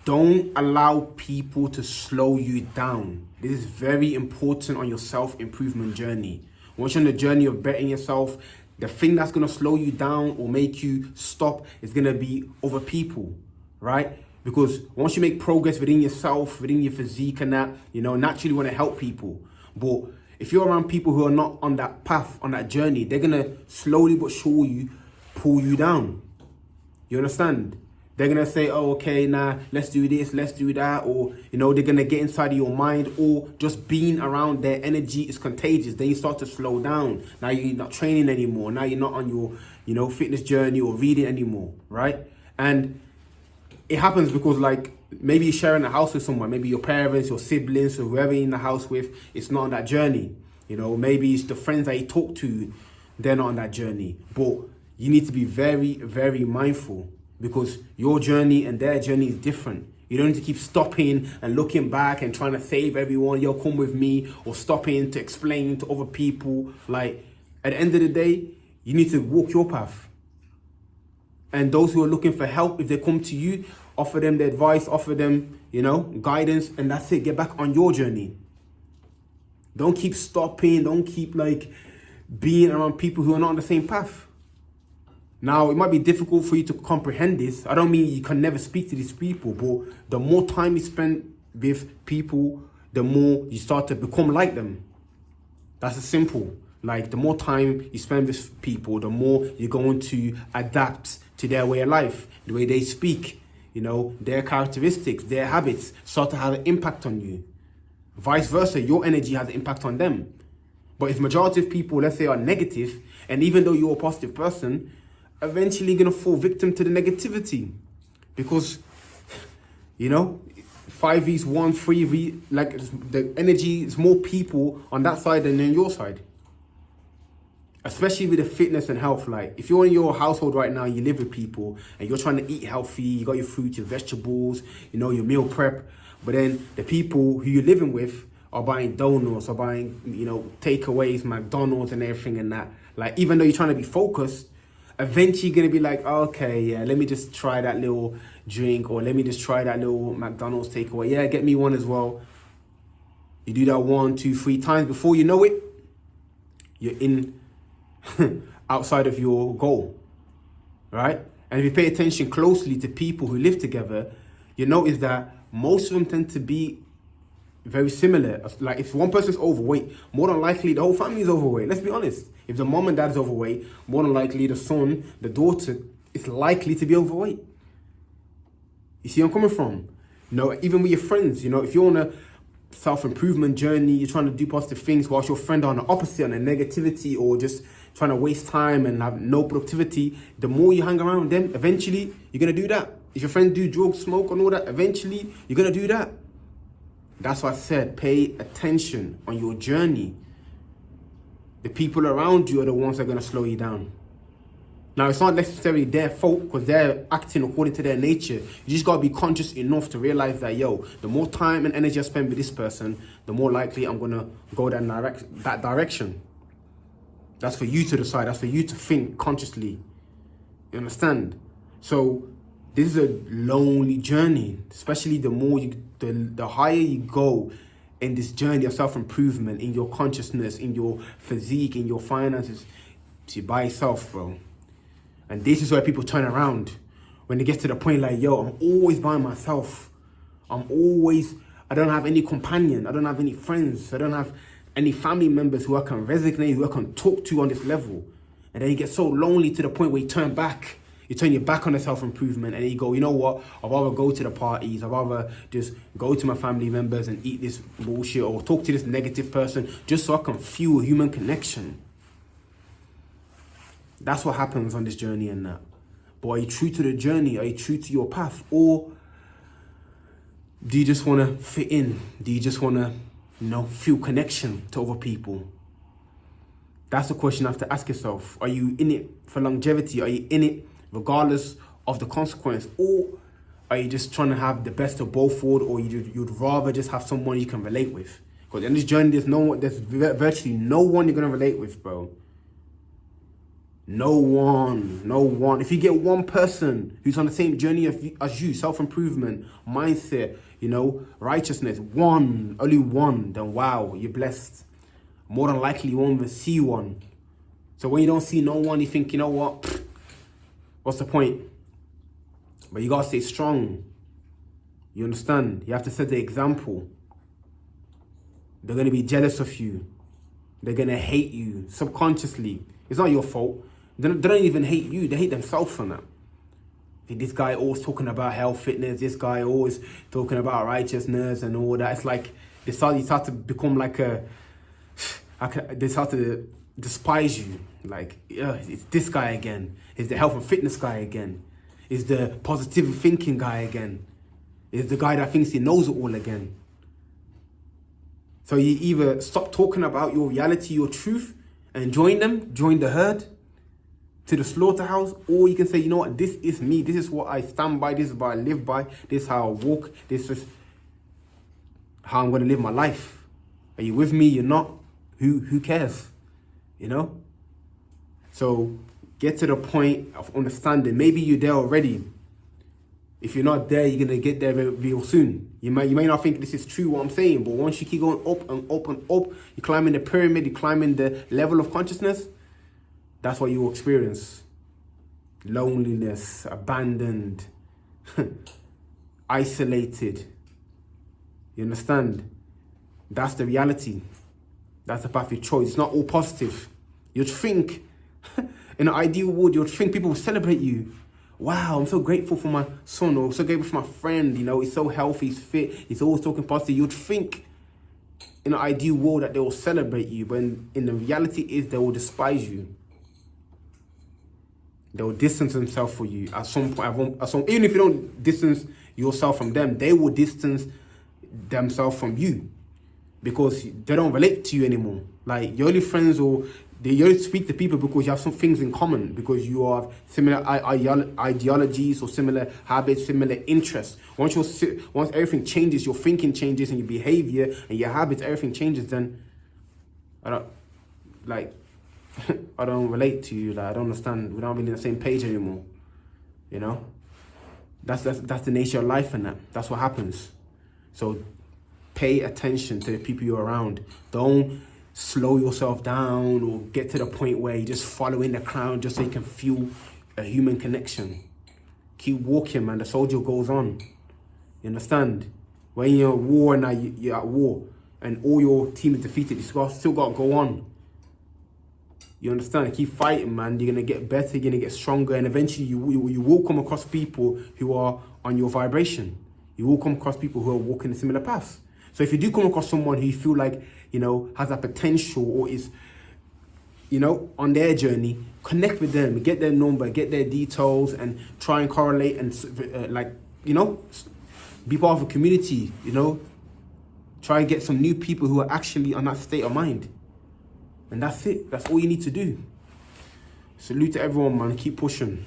Don't allow people to slow you down. This is very important on your self-improvement journey. Once you're on the journey of bettering yourself, the thing that's going to slow you down or make you stop is going to be other people, right? Because once you make progress within yourself, within your physique and that, naturally you want to help people. But if you're around people who are not on that path, on that journey, they're going to slowly but surely pull you down. You understand? They're going to say, oh, okay, nah, let's do this, let's do that. Or, they're going to get inside of your mind, or just being around their energy is contagious. Then you start to slow down. Now you're not training anymore. Now you're not on your, fitness journey or reading anymore, right? And it happens because maybe you're sharing a house with someone, maybe your parents, your siblings, or whoever you're in the house with, it's not on that journey. Maybe it's the friends that you talk to, they're not on that journey. But you need to be very, very mindful, because your journey and their journey is different. You don't need to keep stopping and looking back and trying to save everyone. Yo, come with me, or stopping to explain to other people. At the end of the day, you need to walk your path. And those who are looking for help, if they come to you, offer them the advice, offer them, guidance, and that's it. Get back on your journey. Don't keep stopping. Don't keep being around people who are not on the same path. Now, it might be difficult for you to comprehend this. I don't mean you can never speak to these people, but the more time you spend with people, the more you start to become like them. That's as simple. The more time you spend with people, the more you're going to adapt to their way of life, the way they speak, their characteristics, their habits start to have an impact on you. Vice versa, your energy has an impact on them. But if majority of people, let's say, are negative, and even though you're a positive person, eventually going to fall victim to the negativity, because 5v1 3v, the energy is more people on that side than on your side, especially with the fitness and health. If you're in your household right now, you live with people and you're trying to eat healthy, you got your fruits, your vegetables, your meal prep, but then the people who you're living with are buying donuts or buying takeaways, McDonald's and everything, and that, even though you're trying to be focused, eventually you're going to be okay, yeah, let me just try that little drink, or let me just try that little McDonald's takeaway. Yeah, get me one as well. You do that 1, 2, 3 times. Before you know it, you're in outside of your goal, right? And if you pay attention closely to people who live together, you notice that most of them tend to be very similar. If one person's overweight, more than likely the whole family is overweight. Let's be honest. If the mom and dad is overweight, more than likely the son, the daughter is likely to be overweight. You see where I'm coming from? Even with your friends, if you're on a self-improvement journey, you're trying to do positive things, whilst your friend are on the opposite, on the negativity, or just trying to waste time and have no productivity, the more you hang around them, eventually you're going to do that. If your friend do drugs, smoke and all that, eventually you're going to do that. That's why I said, pay attention on your journey. The people around you are the ones that are going to slow you down. Now, it's not necessarily their fault because they're acting according to their nature. You just got to be conscious enough to realize that, the more time and energy I spend with this person, the more likely I'm going to go that direction. That's for you to decide. That's for you to think consciously. You understand? So this is a lonely journey, especially the higher you go in this journey of self-improvement, in your consciousness, in your physique, in your finances, to by yourself, bro. And this is where people turn around when they get to the point I'm always by myself. I don't have any companion. I don't have any friends. I don't have any family members who I can resonate, who I can talk to on this level. And then you get so lonely to the point where you turn back. You turn your back on the self-improvement and you go, you know what? I'd rather go to the parties. I'd rather just go to my family members and eat this bullshit or talk to this negative person just so I can feel a human connection. That's what happens on this journey and that. But are you true to the journey? Are you true to your path? Or do you just want to fit in? Do you just want to, feel connection to other people? That's the question you have to ask yourself. Are you in it for longevity? Are you in it regardless of the consequence? Or are you just trying to have the best of both worlds, or you'd rather just have someone you can relate with? Because in this journey, there's virtually no one you're going to relate with, bro. No one, no one. If you get one person who's on the same journey as you, self-improvement, mindset, righteousness, only one, then wow, you're blessed. More than likely, you won't even see one. So when you don't see no one, you think, you know what? Pfft, what's the point? But you gotta stay strong. You understand? You have to set the example. They're gonna be jealous of you. They're gonna hate you subconsciously. It's not your fault. They don't even hate you. They hate themselves for that. This guy always talking about health, fitness. This guy always talking about righteousness and all that. It's like they start to become like they start to despise you. Like, it's this guy again. It's the health and fitness guy again. It's the positive thinking guy again. It's the guy that thinks he knows it all again. So you either stop talking about your reality, your truth, and join the herd to the slaughterhouse, or you can say, you know what, this is me, this is what I stand by, this is what I live by, this is how I walk, this is how I'm going to live my life. Are you with me? You're not? Who cares? So get to the point of understanding. Maybe you're there already. If you're not there, you're going to get there real soon. You may not think this is true what I'm saying, but once you keep going up and up and up, you're climbing the pyramid, you're climbing the level of consciousness, that's what you will experience. Loneliness, abandoned, isolated. You understand? That's the reality. That's the path you chose. It's not all positive. You'd think, in an ideal world, you'd think people will celebrate you. Wow, I'm so grateful for my son, or so grateful for my friend, he's so healthy, he's fit, he's always talking positive. You'd think in an ideal world that they will celebrate you, but in the reality is they will despise you. They will distance themselves from you at some point. Even if you don't distance yourself from them, they will distance themselves from you because they don't relate to you anymore. Like, your only friends, or you only speak to people because you have some things in common, because you have similar ideologies or similar habits, similar interests. Once everything changes, your thinking changes and your behavior and your habits, everything changes, then I don't relate to you. Like, I don't understand. We're not really on the same page anymore. That's the nature of life, and that's what happens. So pay attention to the people you're around. Don't slow yourself down or get to the point where you're just following the crowd just so you can feel a human connection. Keep walking, man. The soldier goes on. You understand? When you're at war now, you're at war, and all your team is defeated, you still got to go on. You understand? Keep fighting, man. You're going to get better, you're going to get stronger, and eventually you will come across people who are on your vibration. You will come across people who are walking a similar path. So if you do come across someone who you feel like, has that potential, or is, on their journey, connect with them, get their number, get their details, and try and correlate and, be part of a community, Try and get some new people who are actually on that state of mind. And that's it. That's all you need to do. Salute to everyone, man. Keep pushing.